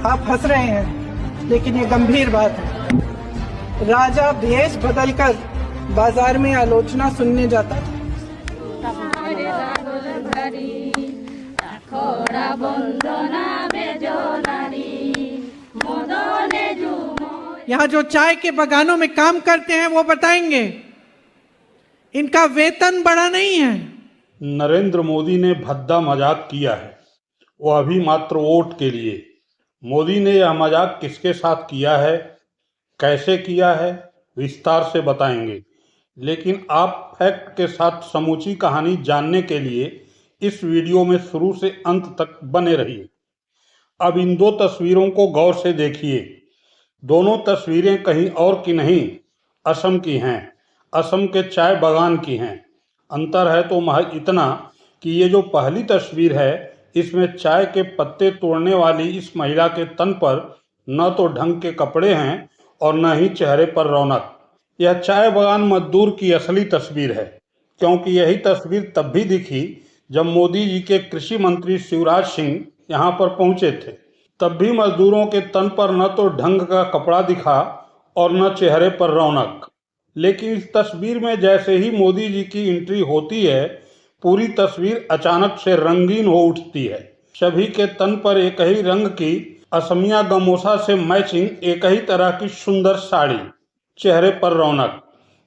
आप हंस रहे हैं, लेकिन ये गंभीर बात है। राजा भेष बदलकर बाजार में आलोचना सुनने जाता था। यहाँ जो चाय के बागानों में काम करते हैं वो बताएंगे, इनका वेतन बढ़ा नहीं है। नरेंद्र मोदी ने भद्दा मजाक किया है, वो अभी मात्र वोट के लिए। मोदी ने यह मजाक किसके साथ किया है, कैसे किया है, विस्तार से बताएंगे। लेकिन आप फैक्ट के साथ समूची कहानी जानने के लिए इस वीडियो में शुरू से अंत तक बने रहिए। अब इन दो तस्वीरों को गौर से देखिए। दोनों तस्वीरें कहीं और की नहीं, असम की हैं, असम के चाय बागान की हैं। अंतर है तो महज इतना कि ये जो पहली तस्वीर है, इसमें चाय के पत्ते तोड़ने वाली इस महिला के तन पर न तो ढंग के कपड़े हैं और न ही चेहरे पर रौनक। यह चाय बागान मजदूर की असली तस्वीर है, क्योंकि यही तस्वीर तब भी दिखी जब मोदी जी के कृषि मंत्री शिवराज सिंह यहाँ पर पहुँचे थे। तब भी मजदूरों के तन पर न तो ढंग का कपड़ा दिखा और न चेहरे पर रौनक। लेकिन इस तस्वीर में जैसे ही मोदी जी की एंट्री होती है, पूरी तस्वीर अचानक से रंगीन हो उठती है। सभी के तन पर एक ही रंग की असमिया गमोसा से मैचिंग एक ही तरह की सुंदर साड़ी, चेहरे पर रौनक।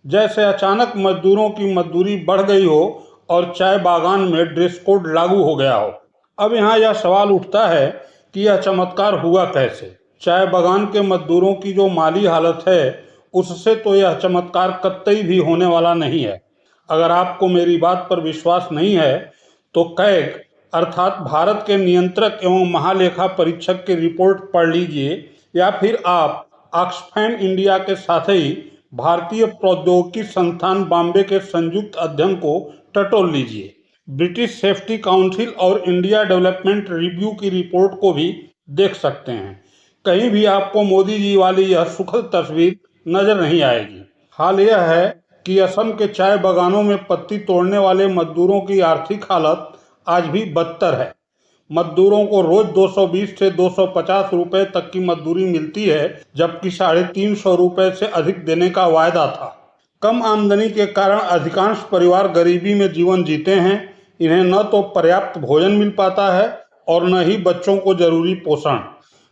जैसे अचानक मजदूरों की मजदूरी बढ़ गई हो और चाय बागान में ड्रेस कोड लागू हो गया हो। अब यहाँ यह सवाल उठता है कि यह चमत्कार हुआ कैसे। चाय बागान के मजदूरों की जो माली हालत है, उससे तो यह चमत्कार कतई भी होने वाला नहीं है। अगर आपको मेरी बात पर विश्वास नहीं है तो कैग अर्थात भारत के नियंत्रक एवं महालेखा परीक्षक की रिपोर्ट पढ़ लीजिए, या फिर आप ऑक्सफैम इंडिया के साथ ही भारतीय प्रौद्योगिकी संस्थान बॉम्बे के संयुक्त अध्ययन को टटोल लीजिए। ब्रिटिश सेफ्टी काउंसिल और इंडिया डेवलपमेंट रिव्यू की रिपोर्ट को भी देख सकते हैं। कहीं भी आपको मोदी जी वाली यह सुखद तस्वीर नजर नहीं आएगी। हाल यह है कि असम के चाय बागानों में पत्ती तोड़ने वाले मजदूरों की आर्थिक हालत आज भी बदतर है। मजदूरों को रोज 220 से 250 रुपए तक की मजदूरी मिलती है, जबकि 350 रुपए से अधिक देने का वायदा था। कम आमदनी के कारण अधिकांश परिवार गरीबी में जीवन जीते हैं। इन्हें न तो पर्याप्त भोजन मिल पाता है और न ही बच्चों को जरूरी पोषण।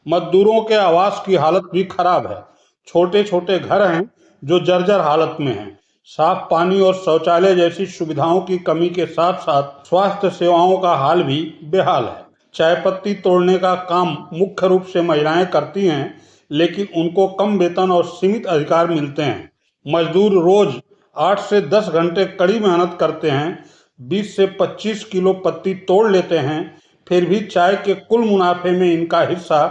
मजदूरों के आवास की हालत भी खराब है। छोटे छोटे घर हैं जो जर्जर हालत में हैं। साफ पानी और शौचालय जैसी सुविधाओं की कमी के साथ साथ स्वास्थ्य सेवाओं का हाल भी बेहाल है। चाय पत्ती तोड़ने का काम मुख्य रूप से महिलाएं करती हैं, लेकिन उनको कम वेतन और सीमित अधिकार मिलते हैं। मजदूर रोज 8 से 10 घंटे कड़ी मेहनत करते हैं, 20 से 25 किलो पत्ती तोड़ लेते हैं, फिर भी चाय के कुल मुनाफे में इनका हिस्सा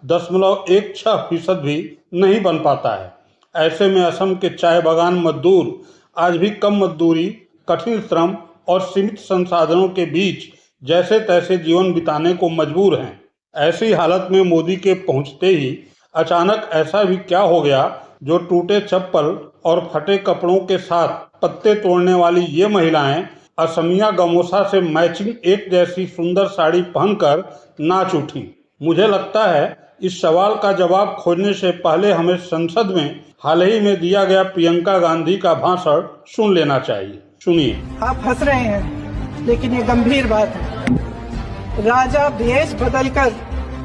0.16% भी नहीं बन पाता है। ऐसे में असम के चाय बागान मजदूर आज भी कम मजदूरी, कठिन श्रम और सीमित संसाधनों के बीच जैसे तैसे जीवन बिताने को मजबूर हैं। ऐसी हालत में मोदी के पहुंचते ही अचानक ऐसा भी क्या हो गया जो टूटे चप्पल और फटे कपड़ों के साथ पत्ते तोड़ने वाली ये महिलाएं असमिया गमोसा से मैचिंग एक जैसी सुंदर साड़ी पहनकर नाच उठी। मुझे लगता है इस सवाल का जवाब खोजने से पहले हमें संसद में हाल ही में दिया गया प्रियंका गांधी का भाषण सुन लेना चाहिए। सुनिए। आप हंस रहे हैं, लेकिन ये गंभीर बात है। राजा भेष बदलकर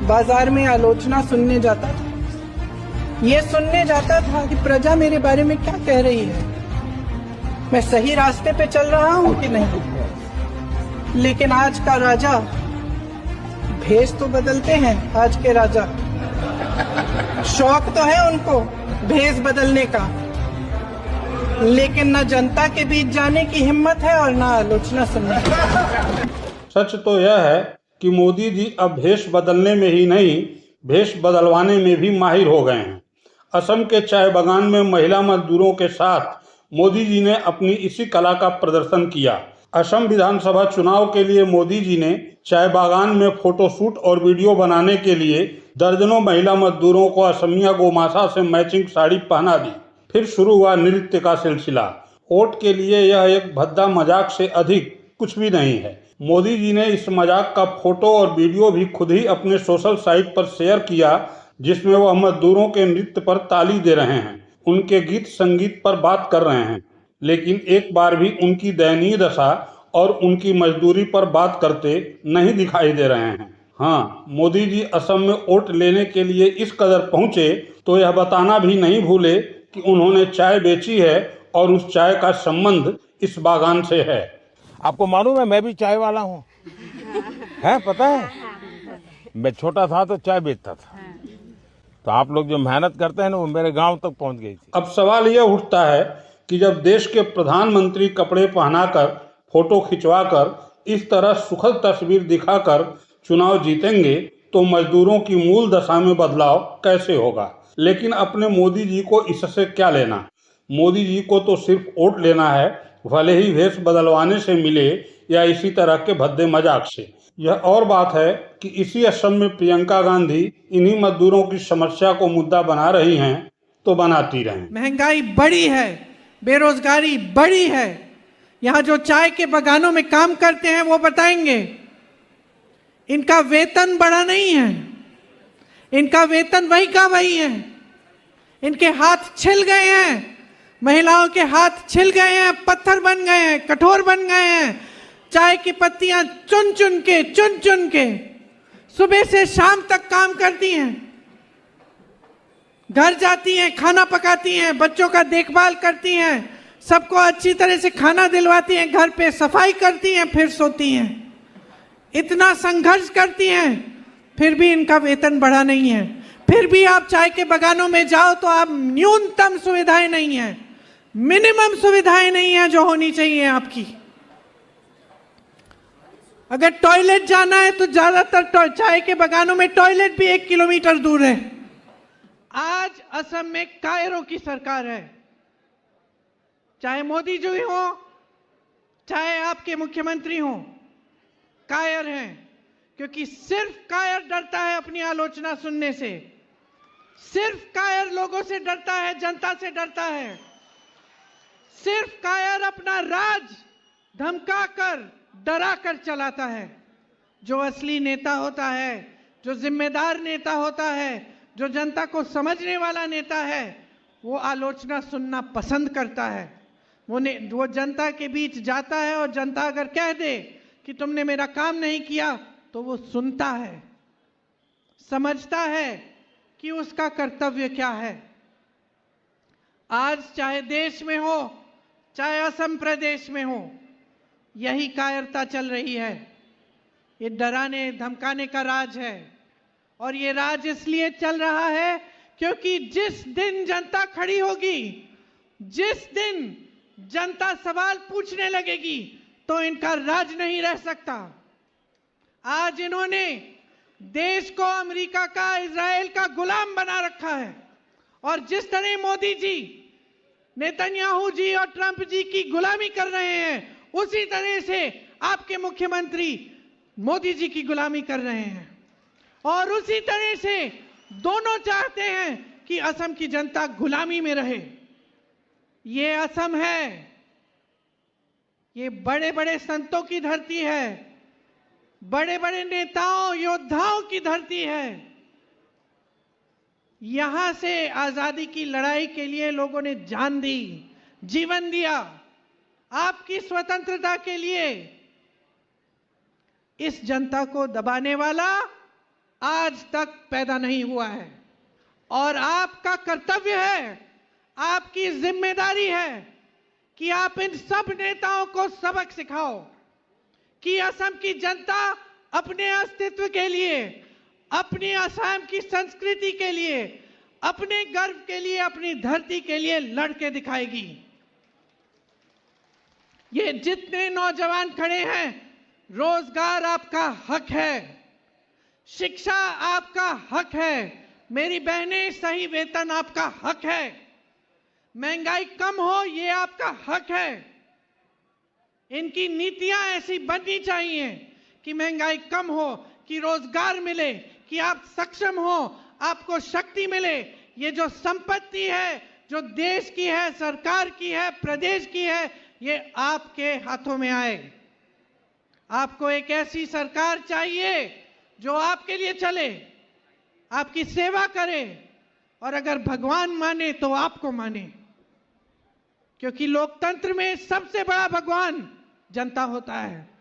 बाजार में आलोचना सुनने जाता था। ये सुनने जाता था कि प्रजा मेरे बारे में क्या कह रही है, मैं सही रास्ते पे चल रहा हूँ कि नहीं। लेकिन आज का राजा, भेष तो बदलते हैं आज के राजा, शौक तो है उनको भेष बदलने का, लेकिन न जनता के बीच जाने की हिम्मत है और न आलोचना सुनने की। सच तो यह है कि मोदी जी अब भेष बदलने में ही नहीं, भेष बदलवाने में भी माहिर हो गए हैं। असम के चाय बागान में महिला मजदूरों के साथ मोदी जी ने अपनी इसी कला का प्रदर्शन किया। असम विधानसभा चुनाव के लिए मोदी जी ने चाय बागान में फोटोशूट और वीडियो बनाने के लिए दर्जनों महिला मजदूरों को असमिया गोमासा से मैचिंग साड़ी पहना दी। फिर शुरू हुआ नृत्य का सिलसिला। वोट के लिए यह एक भद्दा मजाक से अधिक कुछ भी नहीं है। मोदी जी ने इस मजाक का फोटो और वीडियो भी खुद ही अपने सोशल साइट पर शेयर किया, जिसमें वह मजदूरों के नृत्य पर ताली दे रहे हैं, उनके गीत संगीत पर बात कर रहे हैं, लेकिन एक बार भी उनकी दयनीय दशा और उनकी मजदूरी पर बात करते नहीं दिखाई दे रहे हैं। हाँ, मोदी जी असम में वोट लेने के लिए इस कदर पहुंचे तो यह बताना भी नहीं भूले कि उन्होंने चाय बेची है और उस चाय का संबंध इस बागान से है। आपको मालूम है मैं भी चाय वाला हूँ, है पता है? मैं छोटा था तो चाय बेचता था, तो आप लोग जो मेहनत करते हैं ना वो मेरे गांव तक पहुंच गई थी। अब सवाल यह उठता है कि जब देश के प्रधानमंत्री कपड़े पहनाकर, फोटो खिंचवाकर, इस तरह सुखद तस्वीर दिखाकर चुनाव जीतेंगे तो मजदूरों की मूल दशा में बदलाव कैसे होगा? लेकिन अपने मोदी जी को इससे क्या लेना? मोदी जी को तो सिर्फ वोट लेना है, भले ही भेष बदलवाने से मिले या इसी तरह के भद्दे मजाक से। यह और बात है कि इसी असम में प्रियंका गांधी इन्हीं मजदूरों की समस्या को मुद्दा बना रही हैं, तो बनाती रहें। महंगाई बढ़ी है, बेरोजगारी बढ़ी है। यहाँ जो चाय के बागानों में काम करते हैं वो बताएंगे, इनका वेतन बढ़ा नहीं है, इनका वेतन वही का वही है। इनके हाथ छिल गए हैं, महिलाओं के हाथ छिल गए हैं, पत्थर बन गए हैं, कठोर बन गए हैं। चाय की पत्तियां चुन चुन के सुबह से शाम तक काम करती हैं, घर जाती हैं, खाना पकाती हैं, बच्चों का देखभाल करती हैं, सबको अच्छी तरह से खाना दिलवाती हैं, घर पे सफाई करती हैं, फिर सोती हैं। इतना संघर्ष करती हैं, फिर भी इनका वेतन बढ़ा नहीं है। फिर भी आप चाय के बागानों में जाओ तो आप न्यूनतम सुविधाएं नहीं है, मिनिमम सुविधाएं नहीं है जो होनी चाहिए आपकी। अगर टॉयलेट जाना है तो ज्यादातर चाय के बागानों में टॉयलेट भी 1 किलोमीटर दूर है। आज असम में कायरों की सरकार है, चाहे मोदी जी हो, चाहे आपके मुख्यमंत्री हो, कायर हैं। क्योंकि सिर्फ कायर डरता है अपनी आलोचना सुनने से, सिर्फ कायर लोगों से डरता है, जनता से डरता है। सिर्फ कायर अपना राज धमकाकर, डराकर चलाता है। जो असली नेता होता है, जो जिम्मेदार नेता होता है, जो जनता को समझने वाला नेता है, वो आलोचना सुनना पसंद करता है। वो जनता के बीच जाता है और जनता अगर कह दे कि तुमने मेरा काम नहीं किया तो वो सुनता है, समझता है कि उसका कर्तव्य क्या है। आज चाहे देश में हो, चाहे असम प्रदेश में हो, यही कायरता चल रही है। ये डराने धमकाने का राज है, और ये राज इसलिए चल रहा है क्योंकि जिस दिन जनता खड़ी होगी, जिस दिन जनता सवाल पूछने लगेगी, तो इनका राज नहीं रह सकता। आज इन्होंने देश को अमेरिका का, इजराइल का गुलाम बना रखा है, और जिस तरह मोदी जी, नेतन्याहू जी और ट्रंप जी की गुलामी कर रहे हैं, उसी तरह से आपके मुख्यमंत्री मोदी जी की गुलामी कर रहे हैं। और उसी तरह से दोनों चाहते हैं कि असम की जनता गुलामी में रहे। ये असम है, ये बड़े बड़े संतों की धरती है, बड़े बड़े नेताओं, योद्धाओं की धरती है। यहां से आजादी की लड़ाई के लिए लोगों ने जान दी, जीवन दिया। आपकी स्वतंत्रता के लिए इस जनता को दबाने वाला आज तक पैदा नहीं हुआ है, और आपका कर्तव्य है, आपकी जिम्मेदारी है कि आप इन सब नेताओं को सबक सिखाओ कि असम की जनता अपने अस्तित्व के लिए, अपनी असम की संस्कृति के लिए, अपने गर्व के लिए, अपनी धरती के लिए लड़के दिखाएगी। ये जितने नौजवान खड़े हैं, रोजगार आपका हक है, शिक्षा आपका हक है, मेरी बहनें सही वेतन आपका हक है, महंगाई कम हो ये आपका हक है। इनकी नीतियां ऐसी बननी चाहिए कि महंगाई कम हो, कि रोजगार मिले, कि आप सक्षम हो, आपको शक्ति मिले। ये जो संपत्ति है, जो देश की है, सरकार की है, प्रदेश की है, ये आपके हाथों में आए। आपको एक ऐसी सरकार चाहिए जो आपके लिए चले, आपकी सेवा करे और अगर भगवान माने तो आपको माने, क्योंकि लोकतंत्र में सबसे बड़ा भगवान जनता होता है।